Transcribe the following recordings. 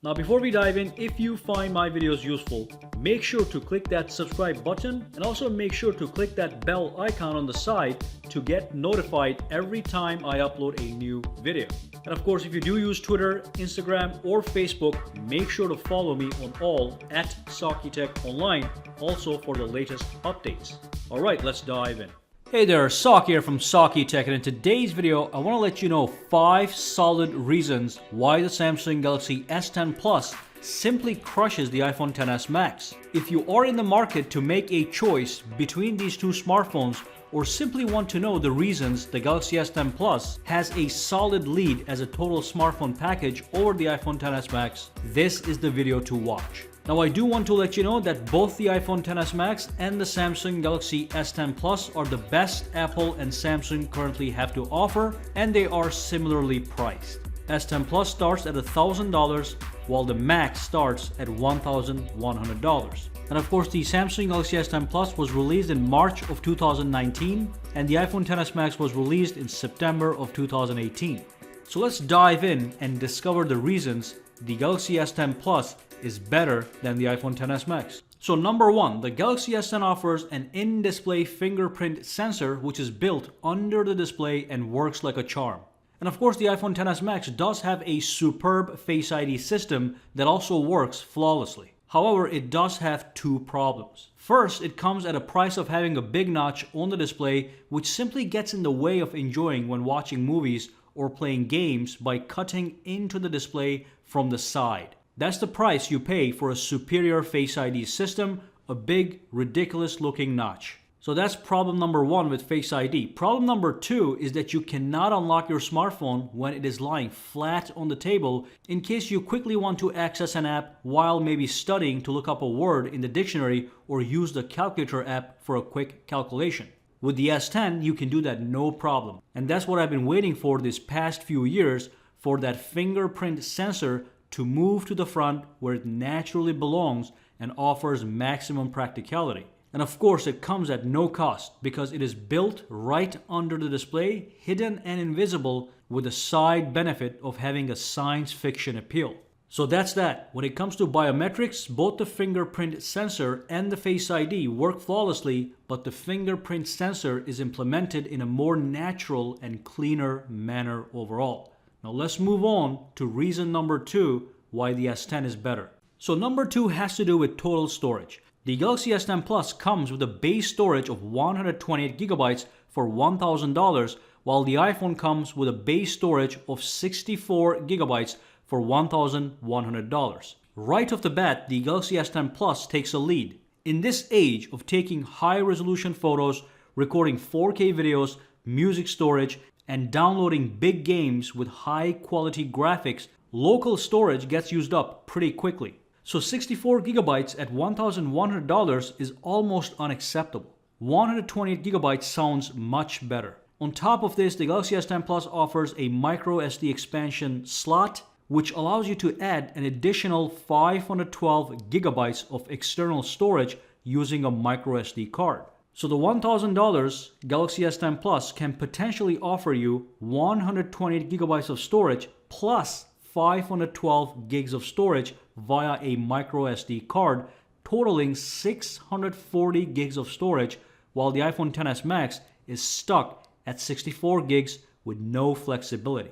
Now before we dive in, if you find my videos useful, make sure to click that subscribe button and also make sure to click that bell icon on the side to get notified every time I upload a new video. And of course, if you do use Twitter, Instagram, or Facebook, make sure to follow me on all at SAKITECH Online, also for the latest updates. Alright, let's dive in. Hey there, Sak here from SAKITECH, and in today's video, I want to let you know 5 solid reasons why the Samsung Galaxy S10 Plus simply crushes the iPhone XS Max. If you are in the market to make a choice between these two smartphones, or simply want to know the reasons the Galaxy S10 Plus has a solid lead as a total smartphone package over the iPhone XS Max, this is the video to watch. Now I do want to let you know that both the iPhone XS Max and the Samsung Galaxy S10 Plus are the best Apple and Samsung currently have to offer, and they are similarly priced. S10 Plus starts at $1,000 while the Max starts at $1,100. And of course the Samsung Galaxy S10 Plus was released in March of 2019 and the iPhone XS Max was released in September of 2018. So let's dive in and discover the reasons the Galaxy S10 Plus is better than the iPhone XS Max. So number 1, the Galaxy S10 offers an in-display fingerprint sensor which is built under the display and works like a charm. And of course the iPhone XS Max does have a superb Face ID system that also works flawlessly. However, it does have 2 problems. First, it comes at a price of having a big notch on the display which simply gets in the way of enjoying when watching movies or playing games by cutting into the display from the side. That's the price you pay for a superior Face ID system, a big, ridiculous looking notch. So that's problem number 1 with Face ID. Problem number 2 is that you cannot unlock your smartphone when it is lying flat on the table in case you quickly want to access an app while maybe studying to look up a word in the dictionary or use the calculator app for a quick calculation. With the S10, you can do that no problem. And that's what I've been waiting for this past few years, for that fingerprint sensor to move to the front where it naturally belongs and offers maximum practicality. And of course it comes at no cost because it is built right under the display, hidden and invisible, with the side benefit of having a science fiction appeal. So that's that. When it comes to biometrics, both the fingerprint sensor and the Face ID work flawlessly, but the fingerprint sensor is implemented in a more natural and cleaner manner overall. Now let's move on to reason number 2 why the S10 is better. So number 2 has to do with total storage. The Galaxy S10 Plus comes with a base storage of 128GB for $1,000, while the iPhone comes with a base storage of 64GB for $1,100. Right off the bat, the Galaxy S10 Plus takes a lead. In this age of taking high-resolution photos, recording 4K videos, music storage, and downloading big games with high-quality graphics, local storage gets used up pretty quickly. So 64GB at $1,100 is almost unacceptable. 128GB sounds much better. On top of this, the Galaxy S10 Plus offers a microSD expansion slot, which allows you to add an additional 512GB of external storage using a microSD card. So the $1,000 Galaxy S10 Plus can potentially offer you 128GB of storage plus 512 gigs of storage via a microSD card, totaling 640 gigs of storage, while the iPhone XS Max is stuck at 64 gigs with no flexibility.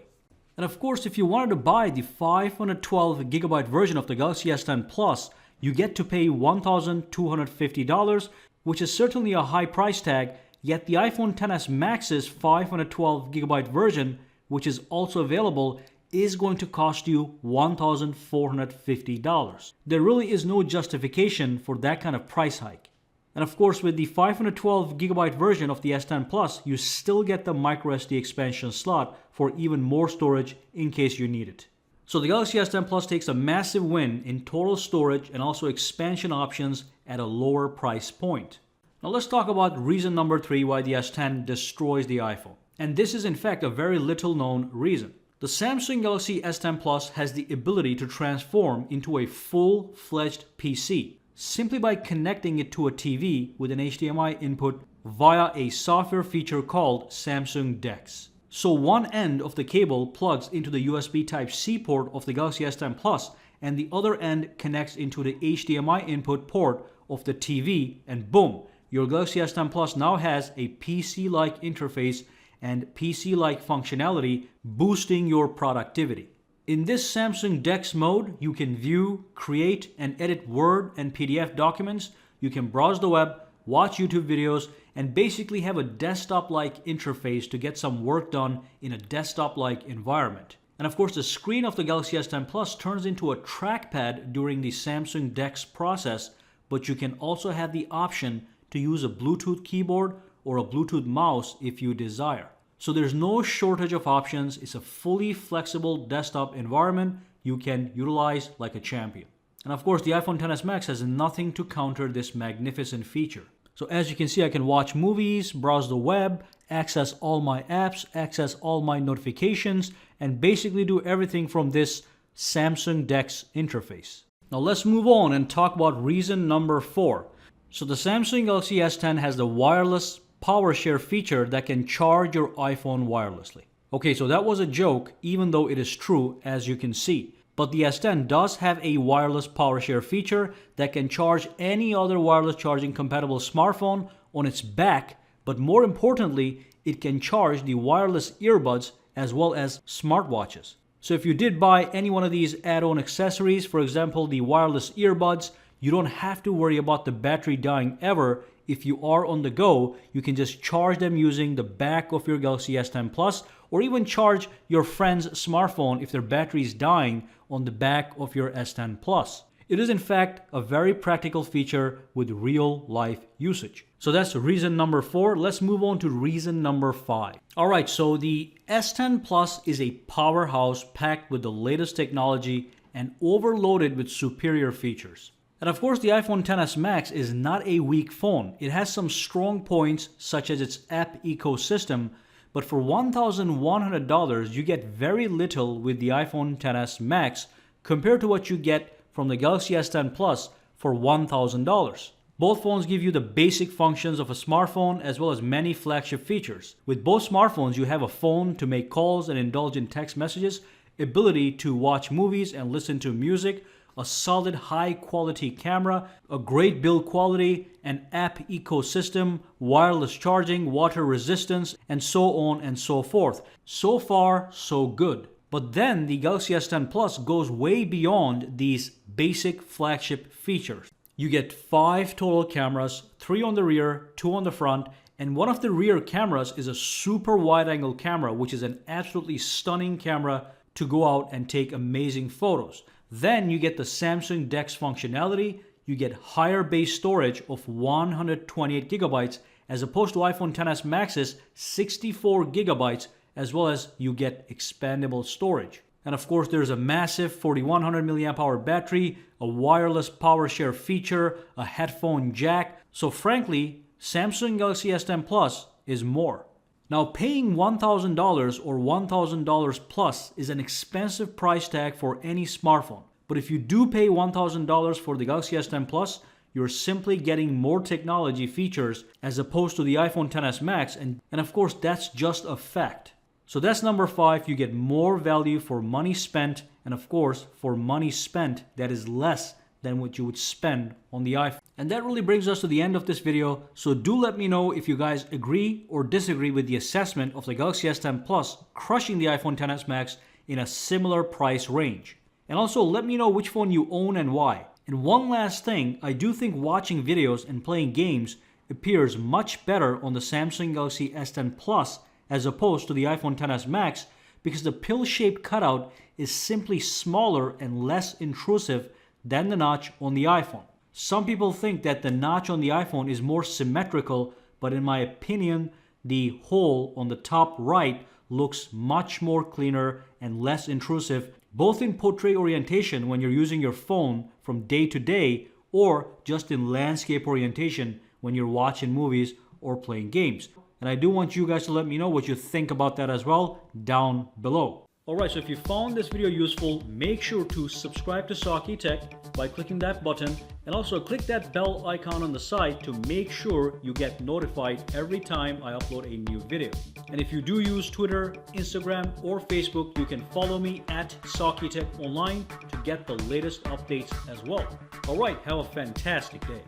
And of course, if you wanted to buy the 512GB version of the Galaxy S10 Plus, you get to pay $1,250, which is certainly a high price tag, yet the iPhone XS Max's 512GB version, which is also available, is going to cost you $1,450. There really is no justification for that kind of price hike. And of course, with the 512GB version of the S10 Plus, you still get the microSD expansion slot for even more storage in case you need it. So the Galaxy S10 Plus takes a massive win in total storage and also expansion options at a lower price point. Now let's talk about reason number 3 why the S10 destroys the iPhone. And this is in fact a very little known reason. The Samsung Galaxy S10 Plus has the ability to transform into a full-fledged PC simply by connecting it to a TV with an HDMI input via a software feature called Samsung DeX. So one end of the cable plugs into the USB Type-C port of the Galaxy S10 Plus, and the other end connects into the HDMI input port of the TV, and boom, your Galaxy S10 Plus now has a PC-like interface and PC-like functionality, boosting your productivity. In this Samsung DeX mode, you can view, create, and edit Word and PDF documents. You can browse the web, watch YouTube videos, and basically have a desktop-like interface to get some work done in a desktop-like environment. And of course, the screen of the Galaxy S10 Plus turns into a trackpad during the Samsung DeX process, but you can also have the option to use a Bluetooth keyboard or a Bluetooth mouse if you desire. So there's no shortage of options. It's a fully flexible desktop environment you can utilize like a champion. And of course, the iPhone XS Max has nothing to counter this magnificent feature. So as you can see, I can watch movies, browse the web, access all my apps, access all my notifications, and basically do everything from this Samsung DeX interface. Now let's move on and talk about reason number 4. So the Samsung Galaxy S10 has the wireless power share feature that can charge your iPhone wirelessly. Okay, so that was a joke, even though it is true, as you can see. But the S10 does have a wireless power share feature that can charge any other wireless charging compatible smartphone on its back, but more importantly, it can charge the wireless earbuds as well as smartwatches. So if you did buy any one of these add-on accessories, for example, the wireless earbuds, you don't have to worry about the battery dying ever. If you are on the go, you can just charge them using the back of your Galaxy S10 Plus, or even charge your friend's smartphone if their battery is dying on the back of your S10 Plus. It is in fact a very practical feature with real life usage. So that's reason number 4. Let's move on to reason number 5. Alright, so the S10 Plus is a powerhouse packed with the latest technology and overloaded with superior features. And of course, the iPhone XS Max is not a weak phone. It has some strong points, such as its app ecosystem, but for $1,100, you get very little with the iPhone XS Max compared to what you get from the Galaxy S10 Plus for $1,000. Both phones give you the basic functions of a smartphone as well as many flagship features. With both smartphones, you have a phone to make calls and indulge in text messages, ability to watch movies and listen to music, a solid high-quality camera, a great build quality, an app ecosystem, wireless charging, water resistance, and so on and so forth. So far, so good. But then the Galaxy S10 Plus goes way beyond these basic flagship features. You get 5 total cameras, 3 on the rear, 2 on the front, and one of the rear cameras is a super wide-angle camera, which is an absolutely stunning camera to go out and take amazing photos. Then you get the Samsung DeX functionality, you get higher base storage of 128 gigabytes as opposed to iPhone XS Max's 64 gigabytes, as well as you get expandable storage. And of course, there's a massive 4100 mAh battery, a wireless power share feature, a headphone jack. So frankly, Samsung Galaxy S10 Plus is more. Now, paying $1,000 or $1,000 plus is an expensive price tag for any smartphone. But if you do pay $1,000 for the Galaxy S10 Plus, you're simply getting more technology features as opposed to the iPhone XS Max, and of course, that's just a fact. So that's number 5. You get more value for money spent, and of course, for money spent that is less than what you would spend on the iPhone. And that really brings us to the end of this video. So do let me know if you guys agree or disagree with the assessment of the Galaxy S10 Plus crushing the iPhone XS Max in a similar price range. And also let me know which phone you own and why. And one last thing, I do think watching videos and playing games appears much better on the Samsung Galaxy S10 Plus as opposed to the iPhone XS Max, because the pill-shaped cutout is simply smaller and less intrusive than the notch on the iPhone. Some people think that the notch on the iPhone is more symmetrical, but in my opinion, the hole on the top right looks much more cleaner and less intrusive, both in portrait orientation when you're using your phone from day to day, or just in landscape orientation when you're watching movies or playing games. And I do want you guys to let me know what you think about that as well down below. Alright, so if you found this video useful, make sure to subscribe to SAKITECH by clicking that button, and also click that bell icon on the side to make sure you get notified every time I upload a new video. And if you do use Twitter, Instagram, or Facebook, you can follow me at SAKITECH online to get the latest updates as well. Alright, have a fantastic day.